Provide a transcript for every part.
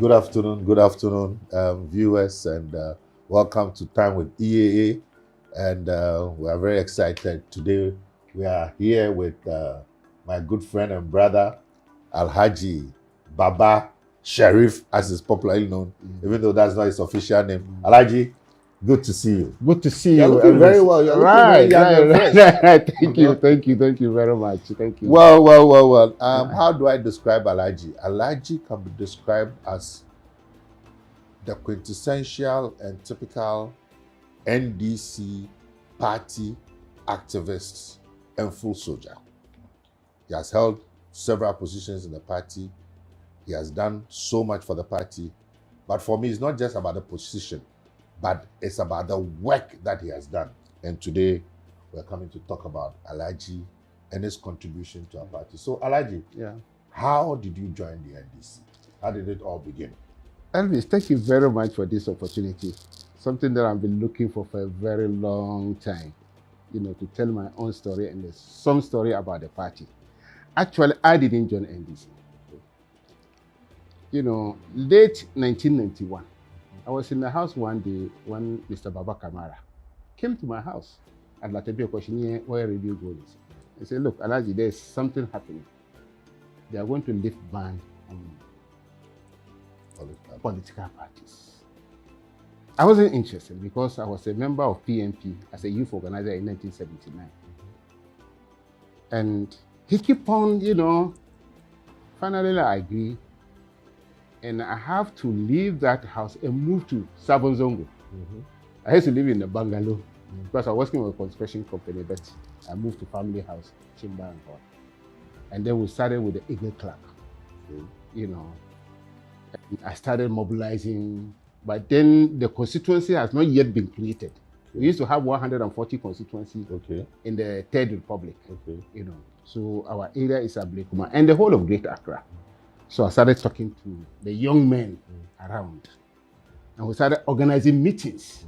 Good afternoon, viewers, and welcome to Time with EAA. And we are very excited. Today, we are here with my good friend and brother, Alhaji Baba Sherif, as is popularly known, even though that's not his official name. Alhaji, good to see you. Good to see You're you. looking very well. You're looking very young and fresh. Thank you very much. Thank you. Well. How do I describe Alhaji? Alhaji can be described as the quintessential and typical NDC party activist and full soldier. He has held several positions in the party. He has done so much for the party. But for me, it's not just about the position, but it's about the work that he has done. And today, we're coming to talk about Alhaji and his contribution to our party. So, Alhaji, how did you join the NDC? How did it all begin? Elvis, thank you very much for this opportunity. Something that I've been looking for a very long time, to tell my own story and there's some story about the party. Actually, I didn't join NDC. Late 1991, I was in the house one day when Mr. Baba Kamara came to my house at Latebia Koshinie, where radio goes. He said, look, Alhaji, there's something happening. They are going to lift ban on political parties. I wasn't interested because I was a member of PNP as a youth organizer in 1979. And he kept on, finally I agree. And I have to leave that house and move to Sabonzongo. I used to live in the bungalow because I was working with a construction company, but I moved to family house, Chimba and Hall. And then we started with the Eagle Club, I started mobilizing, but then the constituency has not yet been created. We used to have 140 constituencies in the Third Republic, So our area is Ablekuma and the whole of Greater Accra. So I started talking to the young men around. And we started organizing meetings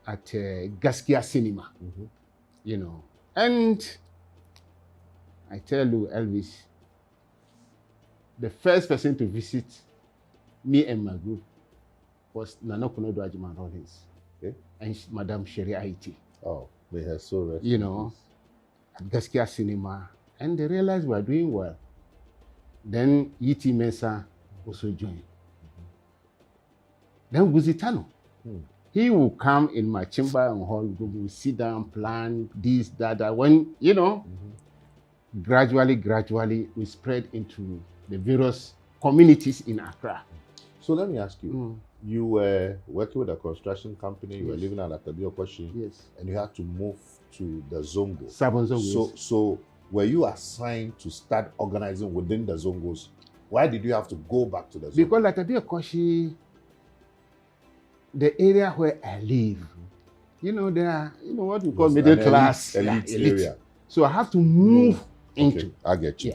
at Gaskia Cinema, And I tell you, Elvis, the first person to visit me and my group was Nana Kunodo Ajiman Rollins and Madame Sherry Haiti. Oh, may her soul rest. At Gaskia Cinema. And they realized we were doing well. Then E.T. Mensah also joined. Then Guzitano. He will come in my chamber and hall, we will sit down, plan this, that. When, gradually, we spread into the various communities in Accra. So let me ask you, you were working with a construction company, you were living at Atabio Kwashi, and you had to move to the Zongo. Sabonzongo. So were you assigned to start organizing within the Zongos? Why did you have to go back to the Zongo? Because Atabio Kwashi, the area where I live, there are, what we call middle class. Elite area. So I have to move into. I get you.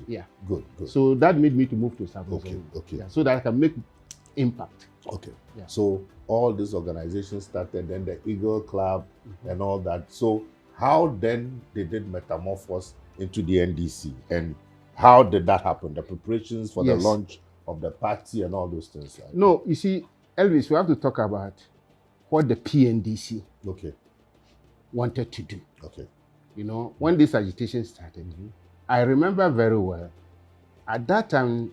Yeah. Good. So that made me to move to Sabonzongo. Okay. So that I can make impact. Okay. Yeah. So all these organizations started, then the Eagle Club and all that. So how then did it metamorphose into the NDC? And how did that happen? The preparations for the launch of the party and all those things. No, you see, Elvis, we have to talk about what the PNDC wanted to do. Okay. When this agitation started, I remember very well, at that time,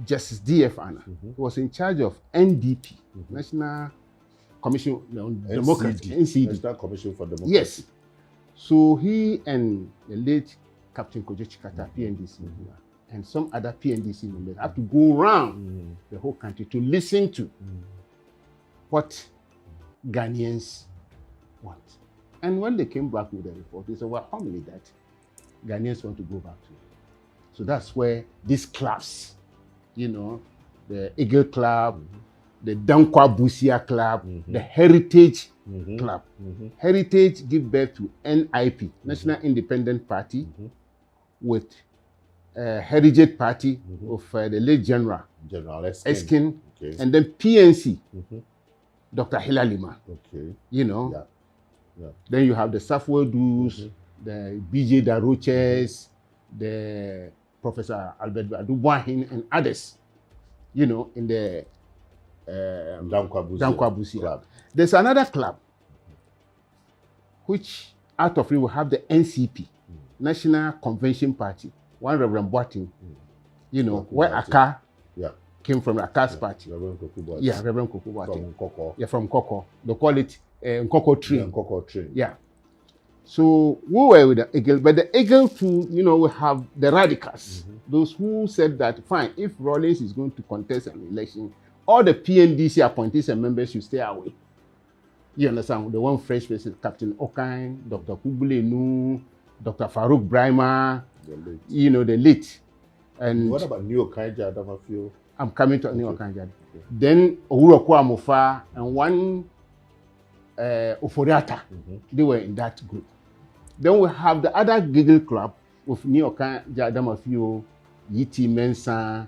Justice D.F. Anna was in charge of NDP, National Commission on Democracy, NCD. National Commission for Democracy. Yes. So he and the late Captain Kojo Chikata, PNDC, and some other PNDC members have to go around the whole country to listen to what Ghanaians want. And when they came back with the report, they said, well, how many that Ghanaians want to go back to? So that's where these clubs, the Eagle Club, the Dankwa Busia Club, the Heritage Club. Heritage give birth to NIP, National Independent Party, with Heritage Party of the late General Eskin, and then PNC, Dr. Hilalima. Then you have the Safwell Doos, the BJ Daroches, the Professor Albert Adubuahin, and others. you know, in the Dankwabusia Club. There's another club, which out of it will have the NCP, National Convention Party, one Reverend Boating, you know, where Aka came from, Aka's party. Reverend Koku Yeah, Reverend Koku Boating. From Nkoko. Yeah, from Koko. They call it Nkoko Train. Yeah, Nkoko Train. Yeah. So we were with the Eagle, but the Eagle too, you know, we have the radicals, those who said that, fine, if Rawlings is going to contest an election, all the PNDC appointees and members should stay away. You understand? The one fresh face is Captain Okine, Dr. Kubule Nu, Dr. Farouk Brahma, you know, the late. And what about New Okanja Adamafio? I'm coming to New Okanja. Okay. Then Owuroko Amofa and one Oforiata, they were in that group. Then we have the other Giggle Club with New Okanja Adamafio, Yiti Mensah,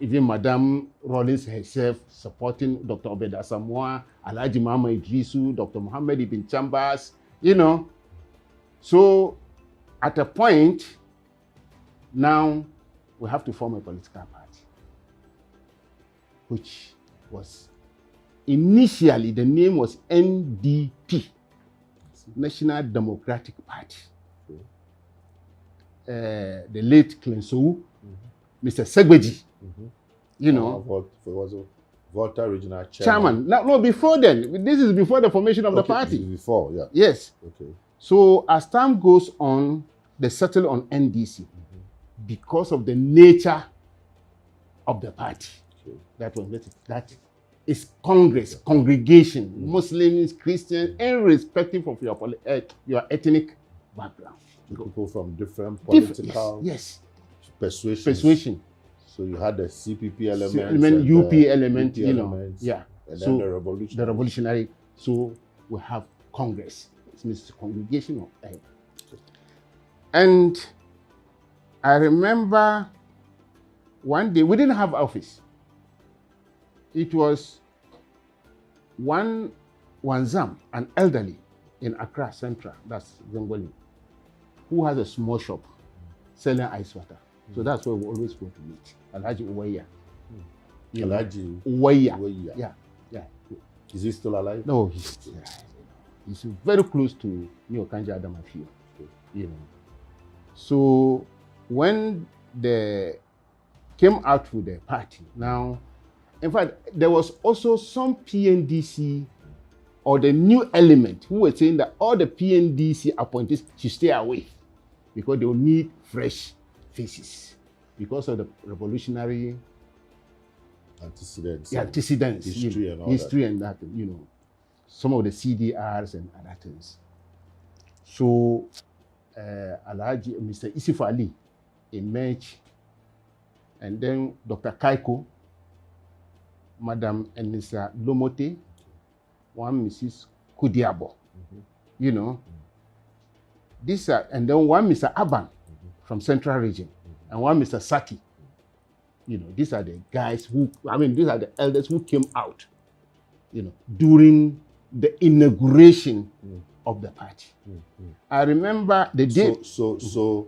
even Madame Rawlings herself supporting Dr. Obeda Samoa, Alhaji Mama Idrisu, Dr. Muhammad Ibn Chambers, you know. So at a point, now we have to form a political party, which was initially, the name was NDP, National Democratic Party. The late Klensou, Mr. Segbeji, you know. Was Volta Regional Chairman. No, before then. This is before the formation of the party. Before, yeah. Yes. Okay. So as time goes on, they settle on NDC because of the nature of the party. Okay. That is Congress, congregation, Muslims, Christians, irrespective of your ethnic background. People from different political persuasion. So you had the CPP element, UP element, you know, yeah. And so then the revolutionary. The revolutionary. So we have Congress. It's a congregation of And I remember one day, we didn't have office. It was one Wanzam, an elderly in Accra Central, that's Zongoli, who has a small shop selling ice water. So that's where we always go to meet. Alhaji Uwaya. Alhaji Uwaya. Yeah. Is he still alive? No, he's very close to New Okanja Adamafio. You know. So when they came out with the party, now, in fact, there was also some PNDC or the new element who were saying that all the PNDC appointees should stay away because they will need fresh faces because of the revolutionary antecedents, history, and that, you know, some of the CDRs and other things. So Alhaji Mr. Isif Ali emerged, and then Dr. Kaiko, Madam and Mr. Lomote, one Mrs. Kudiabo, you know. These are, and then one Mr. Aban from Central Region, and one Mr. Saki. You know, these are the guys who, these are the elders who came out, you know, during the inauguration of the party. I remember the day. So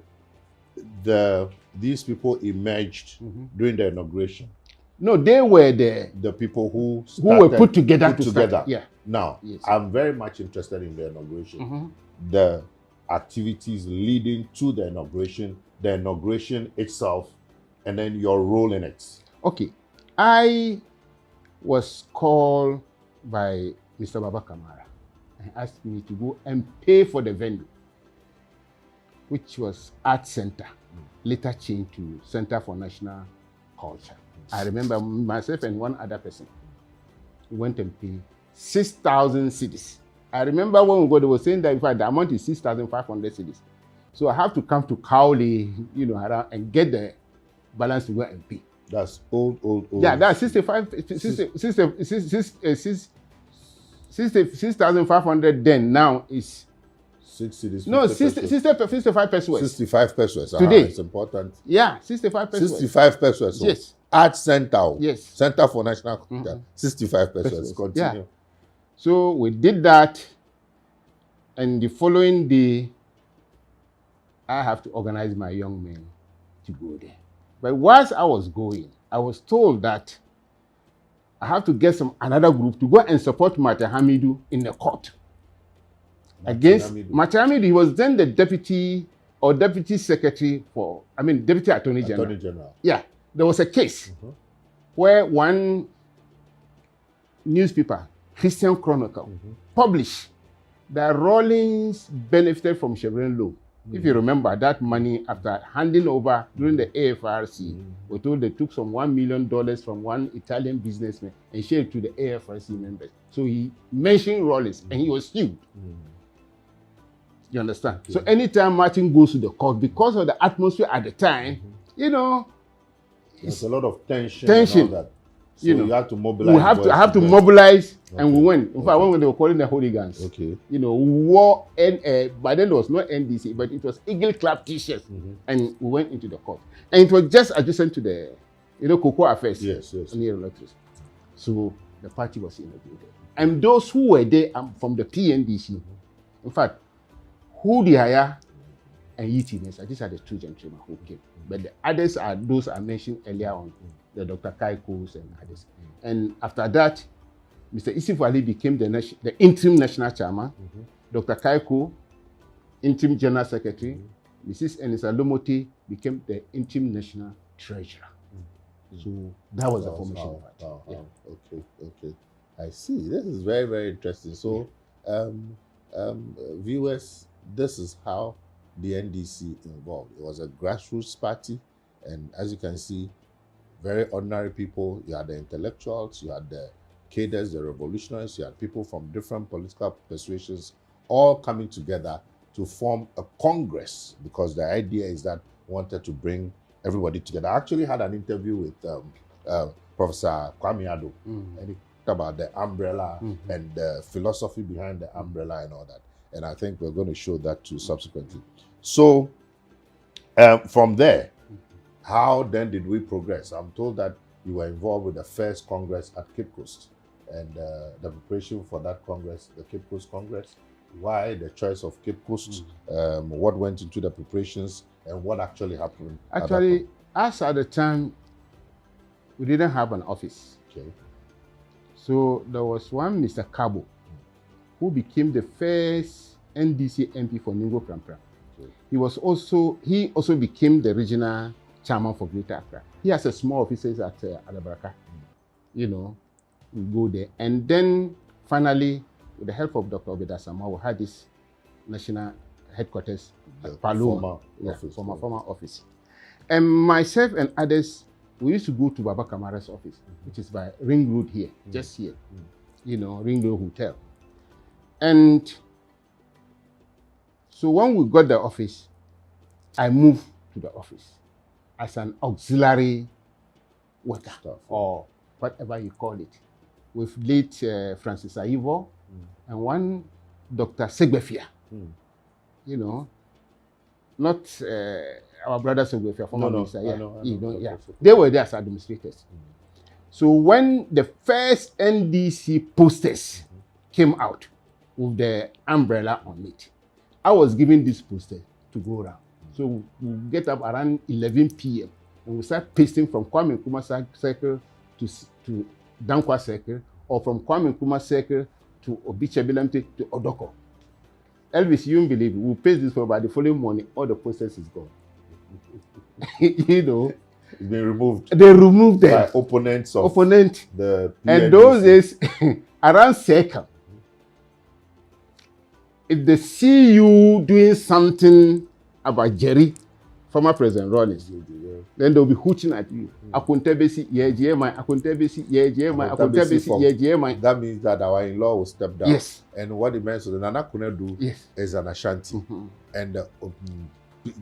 these people emerged during the inauguration. No, they were the people who were put together. Yeah. Now, yes. I'm very much interested in the inauguration. The activities leading to the inauguration itself, and then your role in it. Okay. I was called by Mr. Baba Kamara and asked me to go and pay for the venue, which was Art Center, later changed to Center for National Culture. I remember myself and one other person. We went and paid 6,000 cedis. I remember when we got, they were saying that in fact the amount is 6,500 cedis. So I have to come to Cowley, you know, around and get the balance to go and pay. That's old. Yeah, that's 6,500 then. Now is 6 cedis. No, 65 pesos. 65 pesos. Today. It's important. Yeah, 65 pesos. 65 pesos. Yes. Art Center. Yes. Center for National Culture. 65 pesos. Continue. Yeah. So we did that, and the following day, I have to organize my young men to go there. But whilst I was going, I was told that I have to get another group to go and support Mata Hamidu in the court. Against Mata Hamidu, he was then the deputy secretary for, deputy attorney general. Yeah, there was a case where one newspaper, Christian Chronicle, published that Rawlings benefited from Chevron law. If you remember that money after handing over during the AFRC, we're told they took some $1 million from one Italian businessman and shared to the AFRC members. So he mentioned Rawlings and he was sued. You understand? Yeah. So anytime Martin goes to the court, because of the atmosphere at the time, there's a lot of tension. And all that. So you have to mobilize. I have to mobilize, and we went. In fact, when they were calling the hooligans, we wore by then there was no NDC, but it was Eagle Club T-shirts, and we went into the court, and it was just adjacent to the, Cocoa Affairs. Yes. Near electricity. So the party was inaugurated, and those who were there from the PNDC, in fact, Hudiaya and Yitines, these are the two gentlemen who came, but the others are those I mentioned earlier on. The Dr. Kaikos and others. And after that, Mr. Isif Ali became the interim national chairman. Dr. Kaiko, interim general secretary. Mrs. Enisa Lomote became the interim national treasurer. So that was the formation of it. Okay. I see. This is very, very interesting. So, viewers, this is how the NDC involved. It was a grassroots party, and as you can see, very ordinary people. You had the intellectuals, you had the cadres, the revolutionaries, you had people from different political persuasions all coming together to form a congress, because the idea is that we wanted to bring everybody together. I actually had an interview with Professor Kwame Ado, and he talked about the umbrella and the philosophy behind the umbrella and all that. And I think we're going to show that too subsequently. So from there, how then did we progress? I'm told that you were involved with the first Congress at Cape Coast, and the preparation for that Congress, the Cape Coast Congress. Why the choice of Cape Coast? What went into the preparations, and what actually happened? Actually, us at the time, we didn't have an office. Okay. So there was one Mr. Kabo, who became the first NDC MP for Ningo Prampra. Okay. He also became the regional chairman for Greater Accra. He has a small offices at Adabraka. We go there. And then finally, with the help of Dr. Obeda Sama, we had this national headquarters at Paloma. Former office. And myself and others, we used to go to Baba Kamara's office, which is by Ring Road here, just here. Ring Road Hotel. And so when we got the office, I moved to the office as an auxiliary worker, or whatever you call it, with late Francis Aivo and one Dr. Segbefia. Not our brother Segbefia, former minister. They were there as administrators. So when the first NDC posters came out with the umbrella on it, I was given this poster to go around. So we get up around 11 p.m. and we start pasting from Kwame Nkrumah Circle to Dankwa Circle, or from Kwame Nkrumah Circle to Obichebilamte to Odoko. Elvis, you won't believe it. We paste this for about the following morning, all the process is gone. It's been removed. They removed them. By opponents of the PNDC. And those days, around Circle, if they see you doing something about Jerry, former President Rawlings, then they'll be hooting at you. Akuntebesi, That means that our in-law will step down. Yes. And what it means, so the Nana Kunedu is an Ashanti. And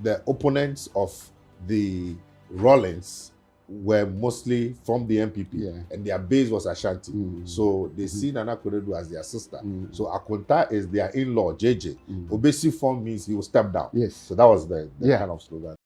the opponents of the Rawlings were mostly from the MPP, and their base was Ashanti. So they see Nana Kunedu as their sister. So Akunta is their in-law, JJ. Obesi form means he will step down. Yes. So that was the kind of slogan.